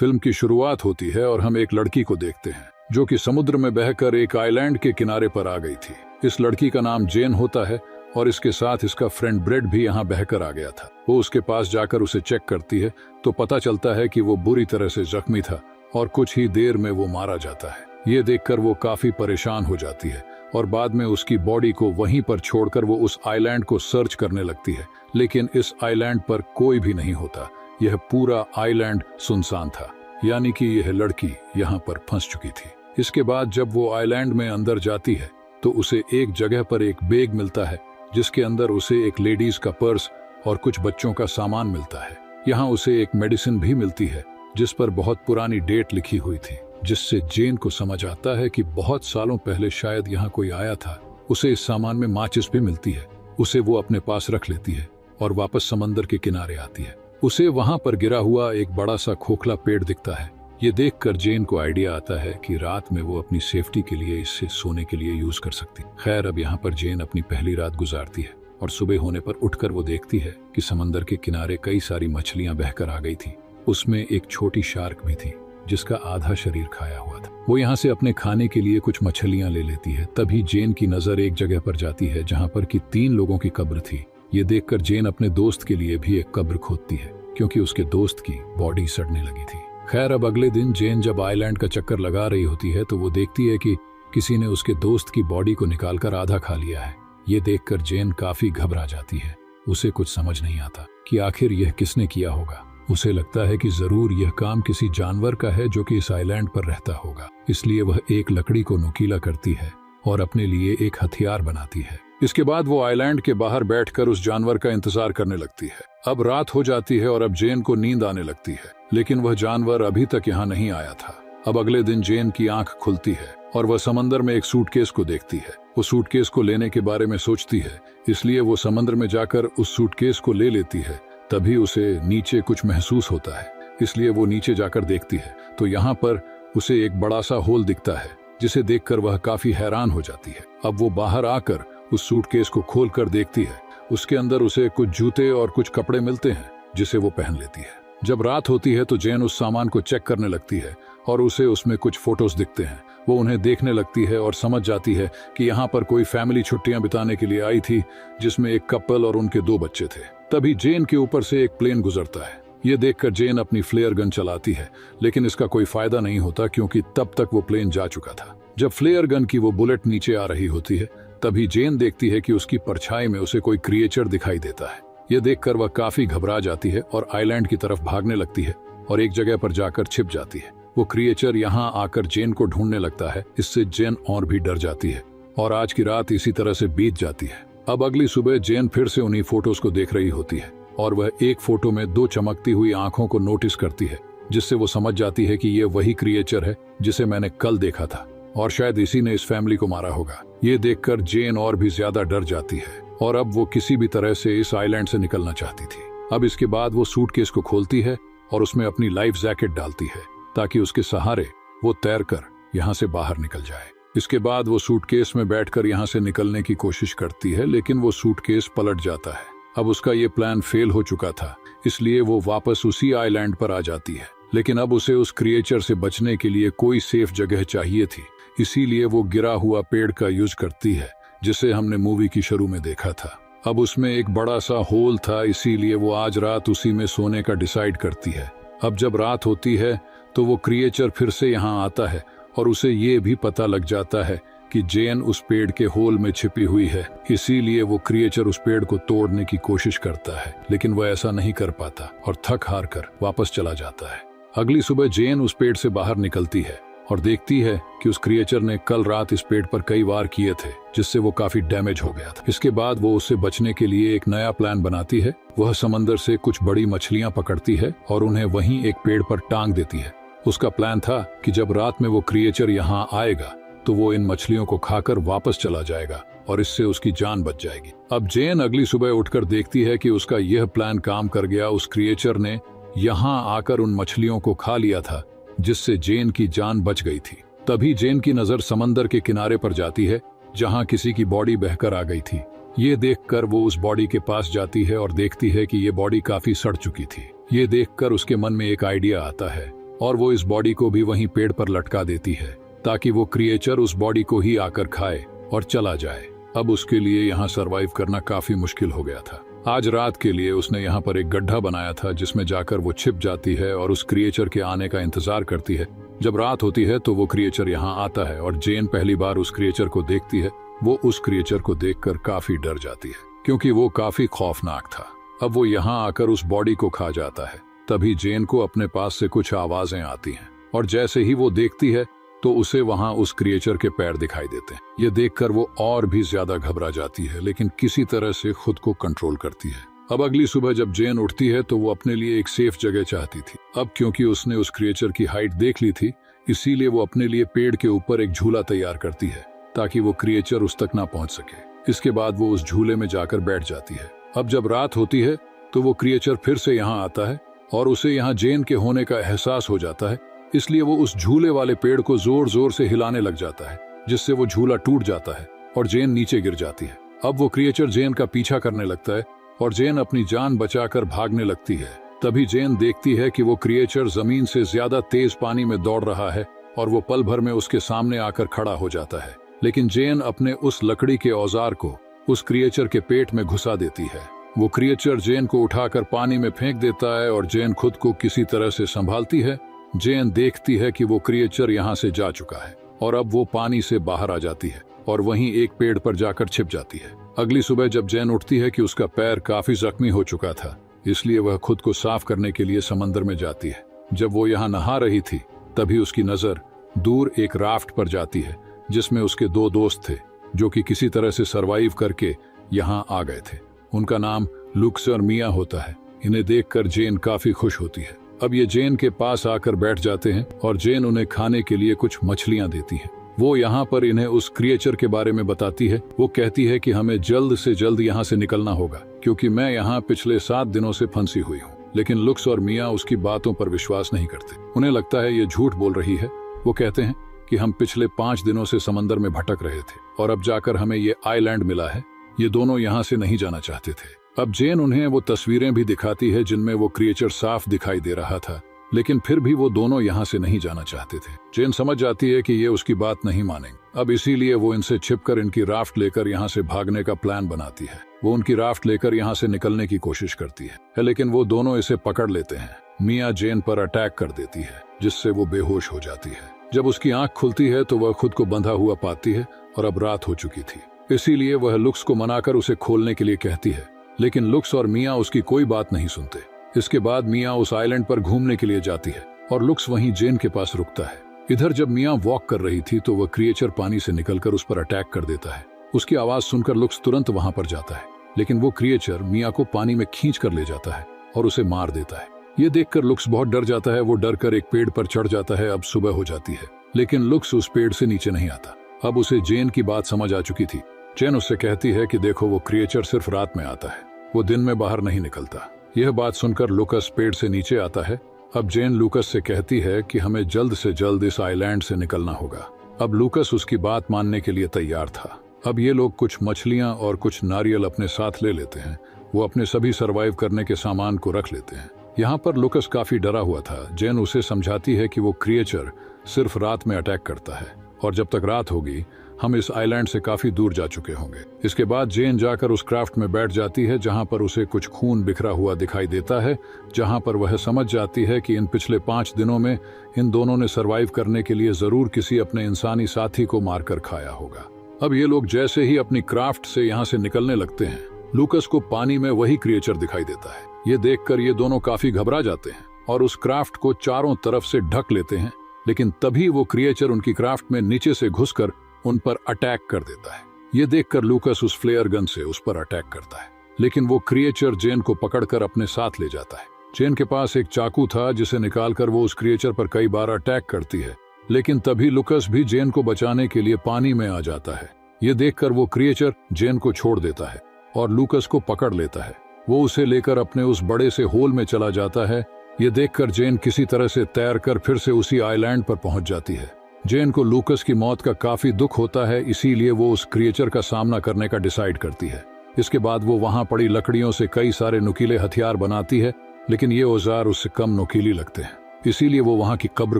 Film की शुरुआत होती है और हम एक लड़की को देखते हैं जो कि समुद्र में बहकर एक आइलैंड के किनारे पर आ गई थी। इस लड़की का नाम जेन होता है और इसके साथ इसका फ्रेंड ब्रेड भी यहाँ बहकर आ गया था। वो उसके पास जाकर उसे चेक करती है तो पता चलता है कि वो बुरी तरह से जख्मी था और कुछ ही देर में वो मारा जाता है। ये देखकर वो काफी परेशान हो जाती है और बाद में उसकी बॉडी को वहीं पर छोड़कर वो उस आइलैंड को सर्च करने लगती है, लेकिन इस आइलैंड पर कोई भी नहीं होता। यह पूरा आइलैंड सुनसान था, यानी कि यह लड़की यहाँ पर फंस चुकी थी। इसके बाद जब वो आइलैंड में अंदर जाती है तो उसे एक जगह पर एक बैग मिलता है जिसके अंदर उसे एक लेडीज का पर्स और कुछ बच्चों का सामान मिलता है। यहाँ उसे एक मेडिसिन भी मिलती है जिस पर बहुत पुरानी डेट लिखी हुई थी, जिससे जेन को समझ आता है कि बहुत सालों पहले शायद यहाँ कोई आया था। उसे इस सामान में माचिस भी मिलती है। उसे वो अपने पास रख लेती है और वापस समंदर के किनारे आती है। उसे वहां पर गिरा हुआ एक बड़ा सा खोखला पेड़ दिखता है। ये देखकर जेन को आइडिया आता है कि रात में वो अपनी सेफ्टी के लिए इससे सोने के लिए यूज कर सकती। खैर, अब यहाँ पर जेन अपनी पहली रात गुजारती है और सुबह होने पर उठकर वो देखती है कि समंदर के किनारे कई सारी मछलियां बहकर आ गई थी। उसमें एक छोटी शार्क भी थी जिसका आधा शरीर खाया हुआ था। वो यहाँ से अपने खाने के लिए कुछ मछलियां ले लेती है। तभी जेन की नजर एक जगह पर जाती है जहाँ पर कि 3 लोगों की कब्र थी। ये देखकर जेन अपने दोस्त के लिए भी एक कब्र खोदती है क्योंकि उसके दोस्त की बॉडी सड़ने लगी थी। खैर, अब अगले दिन जेन जब आइलैंड का चक्कर लगा रही होती है तो वो देखती है कि किसी ने उसके दोस्त की बॉडी को निकालकर आधा खा लिया है। ये देखकर जेन काफी घबरा जाती है। उसे कुछ समझ नहीं आता कि आखिर यह किसने किया होगा। उसे लगता है कि जरूर यह काम किसी जानवर का है जो कि इस आइलैंड पर रहता होगा। इसलिए वह एक लकड़ी को नुकीला करती है और अपने लिए एक हथियार बनाती है। इसके बाद वो आइलैंड के बाहर बैठकर उस जानवर का इंतजार करने लगती है। अब रात हो जाती है और अब जेन को नींद आने लगती है, लेकिन वह जानवर अभी तक यहाँ नहीं आया था। अब अगले दिन जेन की आंख खुलती है और वह समंदर में एक सूटकेस को देखती है। वो सूटकेस को लेने के बारे में सोचती है, इसलिए वो समंदर में जाकर उस सूटकेस को ले लेती है। तभी उसे नीचे कुछ महसूस होता है, इसलिए वो नीचे जाकर देखती है तो यहाँ पर उसे एक बड़ा सा होल दिखता है जिसे देखकर वह काफी हैरान हो जाती है। अब वो बाहर आकर उस सूटकेस को खोलकर देखती है। उसके अंदर उसे कुछ जूते और कुछ कपड़े मिलते हैं जिसे वो पहन लेती है। जब रात होती है तो जेन उस सामान को चेक करने लगती है और उसे उसमें कुछ फोटोज दिखते हैं। वो उन्हें देखने लगती है और समझ जाती है कि यहाँ पर कोई फैमिली छुट्टियां बिताने के लिए आई थी जिसमें एक कपल और उनके 2 बच्चे थे। तभी जेन के ऊपर से एक प्लेन गुजरता है। ये देखकर जेन अपनी फ्लेयर गन चलाती है, लेकिन इसका कोई फायदा नहीं होता क्योंकि तब तक वो प्लेन जा चुका था। जब फ्लेयर गन की वो बुलेट नीचे आ रही होती है तभी जेन देखती है कि उसकी परछाई में उसे कोई क्रिएचर दिखाई देता है। यह देखकर वह काफी घबरा जाती है और आइलैंड की तरफ भागने लगती है और एक जगह पर जाकर छिप जाती है। वो क्रिएचर यहाँ आकर जेन को ढूंढने लगता है। इससे जेन और भी डर जाती है और आज की रात इसी तरह से बीत जाती है। अब अगली सुबह जेन फिर से उन्हीं फोटोज को देख रही होती है और वह एक फोटो में 2 चमकती हुई आंखों को नोटिस करती है, जिससे वो समझ जाती है कि ये वही क्रिएचर है जिसे मैंने कल देखा था और शायद इसी ने इस फैमिली को मारा होगा। ये देखकर जेन और भी ज्यादा डर जाती है और अब वो किसी भी तरह से इस आइलैंड से निकलना चाहती थी। अब इसके बाद वो सूटकेस को खोलती है और उसमें अपनी लाइफ जैकेट डालती है ताकि उसके सहारे वो तैरकर यहाँ से बाहर निकल जाए। इसके बाद वो सूटकेस में बैठकर यहाँ से निकलने की कोशिश करती है, लेकिन वो सूटकेस पलट जाता है। अब उसका ये प्लान फेल हो चुका था, इसलिए वो वापस उसी आइलैंड पर आ जाती है। लेकिन अब उसे उस क्रिएचर से बचने के लिए कोई सेफ जगह चाहिए थी, इसीलिए वो गिरा हुआ पेड़ का यूज करती है जिसे हमने मूवी की शुरू में देखा था। अब उसमें एक बड़ा सा होल था, इसीलिए वो आज रात उसी में सोने का डिसाइड करती है। अब जब रात होती है तो वो क्रिएचर फिर से यहाँ आता है और उसे ये भी पता लग जाता है कि जेन उस पेड़ के होल में छिपी हुई है। इसीलिए वो क्रिएचर उस पेड़ को तोड़ने की कोशिश करता है, लेकिन वह ऐसा नहीं कर पाता और थक हार कर वापस चला जाता है। अगली सुबह जेन उस पेड़ से बाहर निकलती है और देखती है कि उस क्रिएचर ने कल रात इस पेड़ पर कई वार किए थे, जिससे वो काफी डैमेज हो गया था। इसके बाद वो उससे बचने के लिए एक नया प्लान बनाती है। वह समंदर से कुछ बड़ी मछलियां पकड़ती है और उन्हें वहीं एक पेड़ पर टांग देती है। उसका प्लान था कि जब रात में वो क्रिएचर यहाँ आएगा तो वो इन मछलियों को खाकर वापस चला जाएगा और इससे उसकी जान बच जाएगी। अब जेन अगली सुबह उठकर देखती है कि उसका यह प्लान काम कर गया। उस क्रिएचर ने यहाँ आकर उन मछलियों को खा लिया था, जिससे जेन की जान बच गई थी। तभी जेन की नजर समंदर के किनारे पर जाती है जहाँ किसी की बॉडी बहकर आ गई थी। ये देखकर वो उस बॉडी के पास जाती है और देखती है कि ये बॉडी काफी सड़ चुकी थी। ये देखकर उसके मन में एक आइडिया आता है और वो इस बॉडी को भी वहीं पेड़ पर लटका देती है ताकि वो क्रिएचर उस बॉडी को ही आकर खाए और चला जाए। अब उसके लिए यहाँ सरवाइव करना काफी मुश्किल हो गया था। आज रात के लिए उसने यहाँ पर एक गड्ढा बनाया था जिसमें जाकर वो छिप जाती है और उस क्रिएचर के आने का इंतजार करती है। जब रात होती है तो वो क्रिएचर यहाँ आता है और जेन पहली बार उस क्रिएचर को देखती है। वो उस क्रिएचर को देखकर काफी डर जाती है क्योंकि वो काफी खौफनाक था। अब वो यहाँ आकर उस बॉडी को खा जाता है। तभी जेन को अपने पास से कुछ आवाजें आती हैं और जैसे ही वो देखती है तो उसे वहां उस क्रिएचर के पैर दिखाई देते हैं। ये देखकर वो और भी ज्यादा घबरा जाती है लेकिन किसी तरह से खुद को कंट्रोल करती है। अब अगली सुबह जब जेन उठती है तो वो अपने लिए एक सेफ जगह चाहती थी। अब क्योंकि उसने उस क्रिएचर की हाइट देख ली थी इसीलिए वो अपने लिए पेड़ के ऊपर एक झूला तैयार करती है ताकि वो क्रिएचर उस तक ना पहुंच सके। इसके बाद वो उस झूले में जाकर बैठ जाती है। अब जब रात होती है तो वो क्रिएचर फिर से यहाँ आता है और उसे यहाँ जेन के होने का एहसास हो जाता है, इसलिए वो उस झूले वाले पेड़ को जोर जोर से हिलाने लग जाता है जिससे वो झूला टूट जाता है और जेन नीचे गिर जाती है। अब वो क्रिएचर जेन का पीछा करने लगता है और जेन अपनी जान बचाकर भागने लगती है। तभी जेन देखती है कि वो क्रिएचर जमीन से ज्यादा तेज पानी में दौड़ रहा है और वो पल भर में उसके सामने आकर खड़ा हो जाता है। लेकिन जेन अपने उस लकड़ी के औजार को उस क्रिएचर के पेट में घुसा देती है। वो क्रिएचर जेन को उठाकर पानी में फेंक देता है और जेन खुद को किसी तरह से संभालती है। जेन देखती है कि वो क्रिएचर यहाँ से जा चुका है और अब वो पानी से बाहर आ जाती है और वहीं एक पेड़ पर जाकर छिप जाती है। अगली सुबह जब जेन उठती है कि उसका पैर काफी जख्मी हो चुका था इसलिए वह खुद को साफ करने के लिए समंदर में जाती है। जब वो यहाँ नहा रही थी तभी उसकी नजर दूर एक राफ्ट पर जाती है जिसमें उसके दो दोस्त थे जो कि किसी तरह से सरवाइव करके यहाँ आ गए थे। उनका नाम लुक्स और मिया होता है। इन्हें देखकर जेन काफी खुश होती है। अब ये जेन के पास आकर बैठ जाते हैं और जेन उन्हें खाने के लिए कुछ मछलियां देती है। वो यहाँ पर इन्हें उस क्रिएचर के बारे में बताती है। वो कहती है कि हमें जल्द से जल्द यहाँ से निकलना होगा क्योंकि मैं यहाँ पिछले 7 दिनों से फंसी हुई हूँ। लेकिन लुक्स और मिया उसकी बातों पर विश्वास नहीं करते। उन्हें लगता है ये झूठ बोल रही है। वो कहते हैं कि हम पिछले 5 दिनों से समंदर में भटक रहे थे और अब जाकर हमें ये आइलैंड मिला है। ये दोनों यहाँ से नहीं जाना चाहते थे। अब जेन उन्हें वो तस्वीरें भी दिखाती है जिनमें वो क्रिएचर साफ दिखाई दे रहा था लेकिन फिर भी वो दोनों यहाँ से नहीं जाना चाहते थे। जेन समझ जाती है कि ये उसकी बात नहीं मानेंगे। अब इसीलिए वो इनसे छिपकर इनकी राफ्ट लेकर यहाँ से भागने का प्लान बनाती है। वो उनकी राफ्ट लेकर यहाँ से निकलने की कोशिश करती है लेकिन वो दोनों इसे पकड़ लेते हैं। मिया जेन पर अटैक कर देती है जिससे वो बेहोश हो जाती है। जब उसकी आंख खुलती है तो वह खुद को बंधा हुआ पाती है और अब रात हो चुकी थी, इसीलिए वह लुक्स को मनाकर उसे खोलने के लिए कहती है लेकिन लुक्स और मिया उसकी कोई बात नहीं सुनते। इसके बाद मिया उस आइलैंड पर घूमने के लिए जाती है और लुक्स वहीं जेन के पास रुकता है। इधर जब मिया वॉक कर रही थी तो वह क्रिएचर पानी से निकलकर उस पर अटैक कर देता है। उसकी आवाज सुनकर लुक्स तुरंत वहां पर जाता है लेकिन वो क्रिएचर मिया को पानी में खींच कर ले जाता है और उसे मार देता है। ये देखकर लुक्स बहुत डर जाता है। वो डर कर एक पेड़ पर चढ़ जाता है। अब सुबह हो जाती है लेकिन लुक्स उस पेड़ से नीचे नहीं आता। अब उसे जेन की बात समझ आ चुकी थी। जेन उससे कहती है कि देखो वो क्रिएचर सिर्फ रात में आता है, वो दिन में बाहर नहीं निकलता। यह बात सुनकर लुकस पेड़ से नीचे आता है। अब जेन लुकस से कहती है कि हमें जल्द से जल्द इस आइलैंड से निकलना होगा। अब लुकस उसकी बात मानने के लिए तैयार था। अब ये लोग कुछ मछलियां और कुछ नारियल अपने साथ ले लेते हैं। वो अपने सभी सरवाइव करने के सामान को रख लेते हैं। यहाँ पर लुकस काफी डरा हुआ था। जेन उसे समझाती है कि वो क्रिएचर सिर्फ रात में अटैक करता है और जब तक रात होगी हम इस आइलैंड से काफी दूर जा चुके होंगे। इसके बाद जेन जाकर उस क्राफ्ट में बैठ जाती है जहां पर उसे कुछ खून बिखरा हुआ दिखाई देता है, जहां पर वह समझ जाती है कि इन पिछले 5 दिनों में इन दोनों ने सरवाइव करने के लिए जरूर किसी अपने इंसानी साथी को मारकर खाया होगा। अब ये लोग जैसे ही अपनी क्राफ्ट से यहाँ से निकलने लगते हैं, लुकस को पानी में वही क्रिएचर दिखाई देता है। ये देखकर ये दोनों काफी घबरा जाते हैं और उस क्राफ्ट को चारों तरफ से ढक लेते हैं। लेकिन तभी वो क्रिएचर उनकी क्राफ्ट में नीचे से घुसकर उन पर अटैक कर देता है। ये देखकर लुकस उस फ्लेयर गन से उस पर अटैक करता है लेकिन वो क्रिएचर जेन को पकड़कर अपने साथ ले जाता है। जेन के पास एक चाकू था जिसे निकालकर वो उस क्रिएचर पर कई बार अटैक करती है लेकिन तभी लुकस भी जेन को बचाने के लिए पानी में आ जाता है। ये देखकर वो क्रिएचर जेन को छोड़ देता है और लुकस को पकड़ लेता है। वो उसे लेकर अपने उस बड़े से होल में चला जाता है। ये देखकर जेन किसी तरह से तैरकर फिर से उसी आइलैंड पर पहुंच जाती है। जेन को लुकस की मौत का काफी दुख होता है, इसीलिए वो उस क्रिएचर का सामना करने का डिसाइड करती है। इसके बाद वो वहां पड़ी लकड़ियों से कई सारे नुकीले हथियार बनाती है लेकिन ये औजार उससे कम नुकीली लगते हैं। इसीलिए वो वहां की कब्र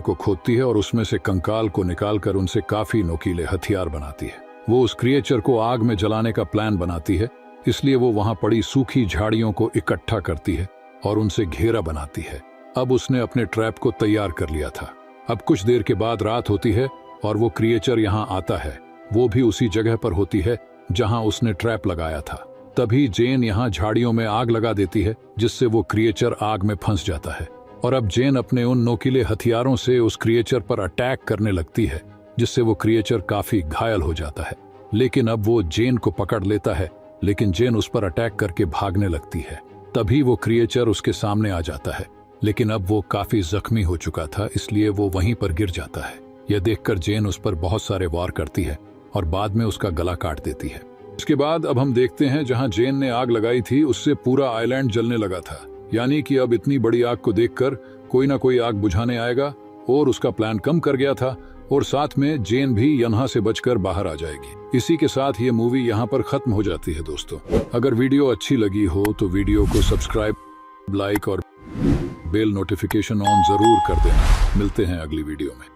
को खोदती है और उसमें से कंकाल को निकालकर उनसे काफी नोकीले हथियार बनाती है। वो उस क्रिएचर को आग में जलाने का प्लान बनाती है, इसलिए वो वहां पड़ी सूखी झाड़ियों को इकट्ठा करती है और उनसे घेरा बनाती है। अब उसने अपने ट्रैप को तैयार कर लिया था। अब कुछ देर के बाद रात होती है और वो क्रिएचर यहाँ आता है। वो भी उसी जगह पर होती है जहां उसने ट्रैप लगाया था। तभी जेन यहाँ झाड़ियों में आग लगा देती है, जिससे वो क्रिएचर आग में फंस जाता है। और अब जेन अपने उन नोकीले हथियारों से उस क्रिएचर पर अटैक करने लगती है, जिससे वो क्रिएचर काफी घायल हो जाता है। लेकिन अब वो जेन को पकड़ लेता है, लेकिन जेन उस पर अटैक करके भागने लगती है। तभी वो क्रिएचर उसके सामने आ जाता है, लेकिन अब वो काफी जख्मी हो चुका था, इसलिए वो वहीं पर गिर जाता है। यह देखकर जेन उस पर बहुत सारे वार करती है और बाद में उसका गला काट देती है। इसके बाद अब हम देखते हैं जहां जेन ने आग लगाई थी उससे पूरा आइलैंड जलने लगा था। यानी कि अब इतनी बड़ी आग को देखकर कोई ना कोई आग बुझाने आएगा और उसका प्लान कम कर गया था, और साथ में जेन भी यहाँ से बचकर बाहर आ जाएगी। इसी के साथ ये मूवी यहाँ पर खत्म हो जाती है। दोस्तों, अगर वीडियो अच्छी लगी हो तो वीडियो को सब्सक्राइब, लाइक और बेल नोटिफिकेशन ऑन जरूर कर देना। मिलते हैं अगली वीडियो में।